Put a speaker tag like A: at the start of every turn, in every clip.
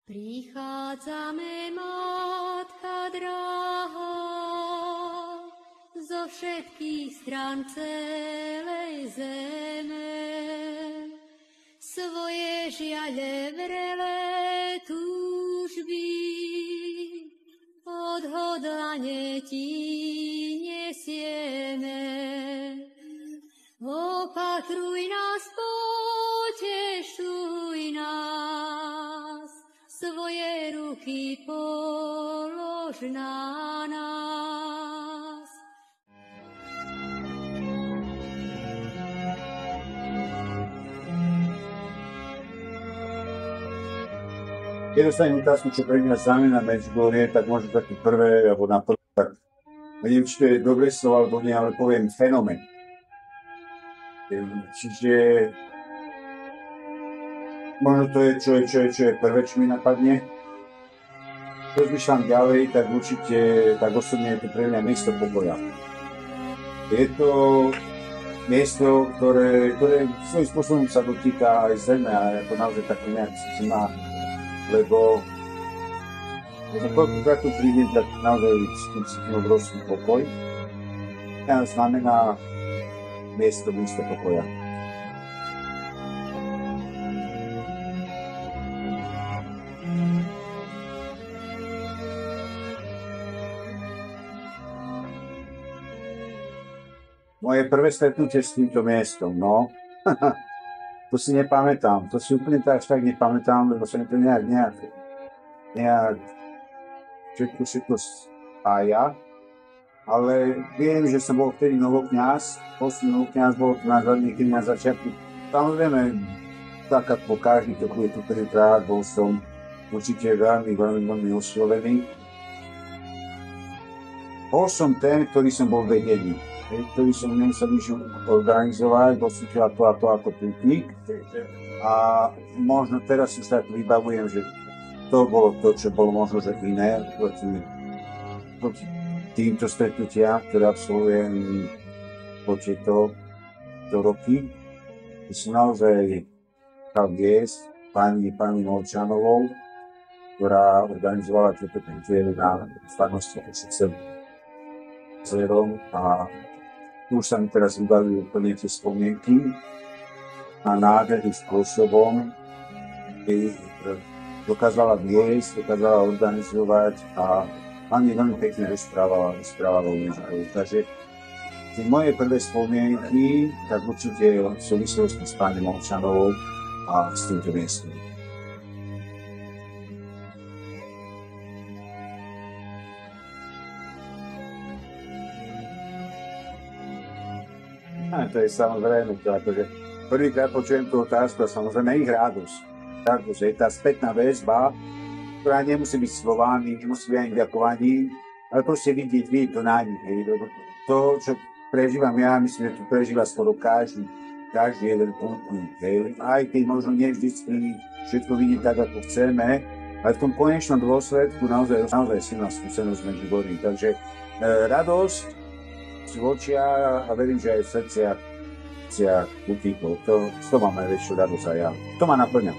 A: Prichádzame, Matka drahá, zo všetkých strán celej zeme. Svoje žiaľe vrele túžby odhodlane ti nesieme. Opatruj nás, potešuj nás, svoje ruky polož na nás.
B: Keď dostanem otázku, čo pre mňa znamená Medžugorje, tak možno také prvé, alebo na prvé, tak neviem, či to je dobré slovo, alebo nie, ale poviem fenomén. Čiže možno to je, čo je prvé, čo mi napadne. Rozmýšľam ďalej, tak určite, tak osobne je to pre mňa miesto pokoja. Je to miesto, ktoré svojím spôsobom sa dotýka aj zeme a je to naozaj také nejak si má, lebo koľkokrát tu prídem, tak naozaj cítim obrovský pokoj. To znamená miesto pokoja. Moje prvé stretnutie s týmto miestom, no, to si nepamätám, to si úplne až tak nepamätám, lebo sa mi to nejak všetko spája, ale viem, že som bol vtedy novokňaz, novokňaz bol na niekedy na začiatku. Samozrejme, tak ako každý, kto je tu prvýkrát, bol som určite veľmi oslovený. Bol som ten, ktorý som bol vedený. Ktorý som nemusel nič organizovať, bol som to ako putník. A možno teraz si tak vybavujem, že to bolo to, čo bolo možno že iné proti týmto stretnutiam, ktoré absolvujem po tieto roky. Som naozaj chcel viesť pani Molčanovou, ktorá organizovala tieto penzie na farnosti Zerom a tu už sa mi teraz vybavili úplne tie spomienky a nádherným spôsobom dokázala viesť, dokázala organizovať a pani veľmi pekne rozprávala o Medžugorji. Takže tie moje prvé spomienky, tak určite v súvislosti s pani Molčanovou a s týmto miestom. To je samozrejme to, akože prvýkrát počujem tú otázku a samozrejme ich radosť. Je tá spätná väzba, ktorá nemusí byť slovami, nemusí byť ani ďakovaním, ale proste vidieť to na nich. To, čo prežívam ja, myslím, že to prežíva skoro každý jeden putník. Aj keď možno nie vždy všetko vidieť tak, ako chceme, ale v tom konečnom dôsledku naozaj silná skúsenosť v Medžugorji. Takže radosť v očiach a verím, že aj v srdciach putníkov. To mám najväčšiu radosť aj ja. To ma naplňa.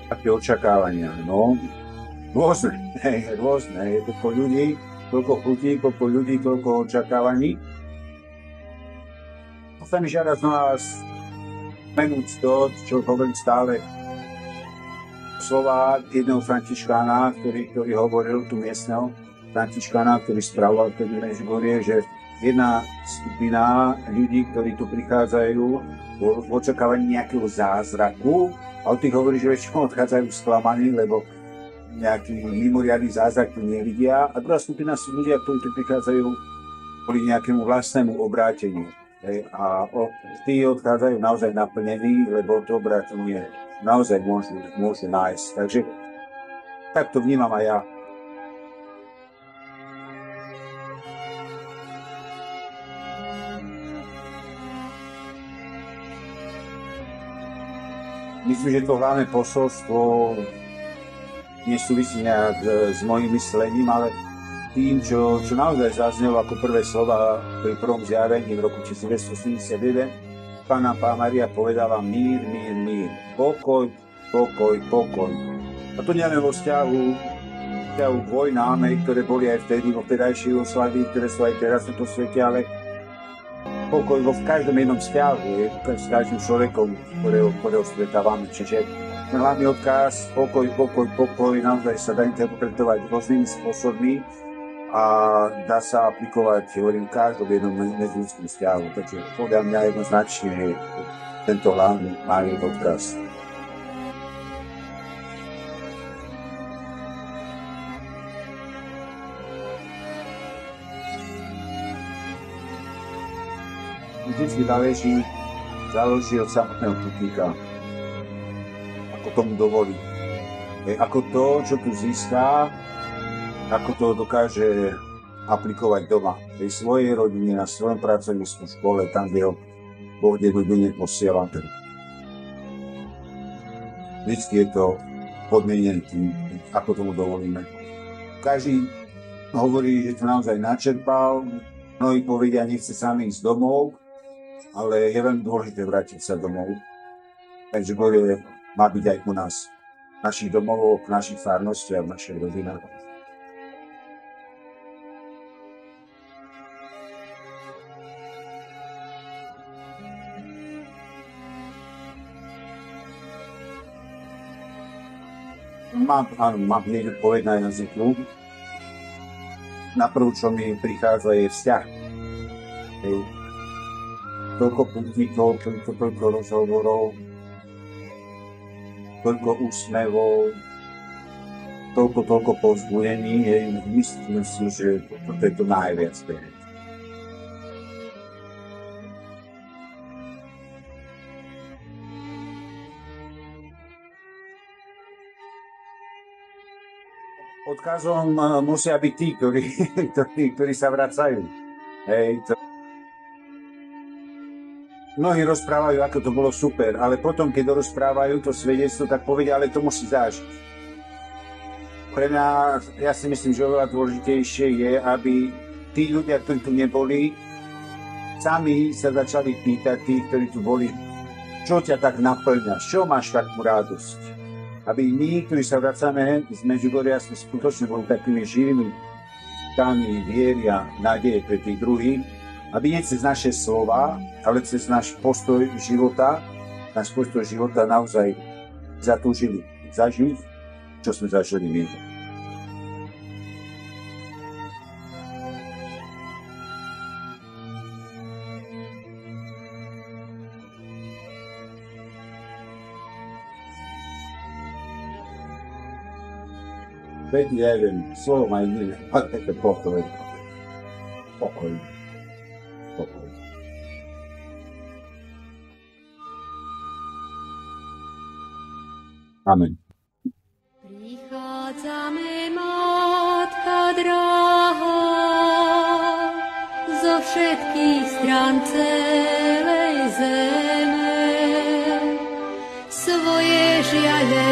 B: Také očakávania, no, rôzne. Je toľko ľudí, toľko chutí, toľko ľudí, toľko očakávaní. To sa mi žiada znova menúť to, čo hovorím stále. Slova jedného františkána, ktorý hovoril tu miestneho františkána, ktorý spravoval tedy Medžugorje, že jedna skupina ľudí, ktorí tu prichádzajú v očakávaní nejakého zázraku, a o tých hovorí, že väčšinou odchádzajú sklamaní, lebo nejaký mimoriadny zázrak tu nevidia. A druhá skupina sú ľudia, ktorí tu prichádzajú kvôli nejakému vlastnému obráteniu. A tí odchádzajú naozaj naplnení, lebo to obrátenie naozaj môžu nájsť. Takže tak to vnímam aj ja. Myslím, že to hlavné posolstvo nesúvisí nejak s mojím myslením, ale tým, čo naozaj zaznelo ako prvé slova pri prvom zjavení v roku 1971. Pána Mária povedala mír, mír, mír. Pokoj, pokoj, pokoj. A to nielen vo vzťahu k vojnám, ktoré boli aj vtedy vo vtedajšej Jugoslávii, ktoré sú aj teraz na to svete, ale pokoj v každom jednom vzťahu, s každým človekom, ktorého stretávame. Čiže ten hlavný odkaz, pokoj, pokoj, pokoj, naozaj sa dá interpretovať rôznymi spôsobmi a dá sa aplikovať, hovorím, každom jednom medziľudskom vzťahu. Takže podľa mňa jednoznačne je tento hlavný malý odkaz. Vždycky záleží od samotného putníka, ako tomu dovolí. Ako to, čo tu získa, ako to dokáže aplikovať doma, v svojej rodine, na svojom pracovisku, škole, tam, kde ho Boh dennodenne posiela. Vždycky je to podmienené tým, ako tomu dovolíme. Každý hovorí, že to naozaj načerpal, mnohí povedia, nechce sami ísť domov, ale je veľmi dôležité vrátiť sa domov. Takže Boh má byť aj u nás, v našich domovoch, v našich farnostiach, v našich rodinách. Mám hneď odpoveď na jazyku. Naprv, čo mi prichádza, je vzťah. Toľko putníkov, toľko rozhovorov, toľko úsmevov, toľko povzbudení, myslím si, že toto je to najviac. Odkazom musia byť tí, ktorí sa vracajú. Mnohí rozprávajú, ako to bolo super, ale potom, keď rozprávajú to svedectvo, tak povedia, ale to musí zažiť. Pre mňa, ja si myslím, že oveľa dôležitejšie je, aby tí ľudia, ktorí tu neboli, sami sa začali pýtať tí, ktorí tu boli, čo ťa tak naplňa, čo máš takú radosť. Aby my, ktorí sa vracame z Medžugoria, sme skutočne boli takými živými tami viery a nádeje pre tých druhých, aby nie cez naše slova, ale cez náš postoj života naozaj zatúžili zažiť, čo sme zažili my. Veď neviem, slovo ma iné, ale také pokoj. Pokoj. Amen.
A: Prichádzame, Matka drahá, zo všetkých strán celej zeme, svoje žiaľe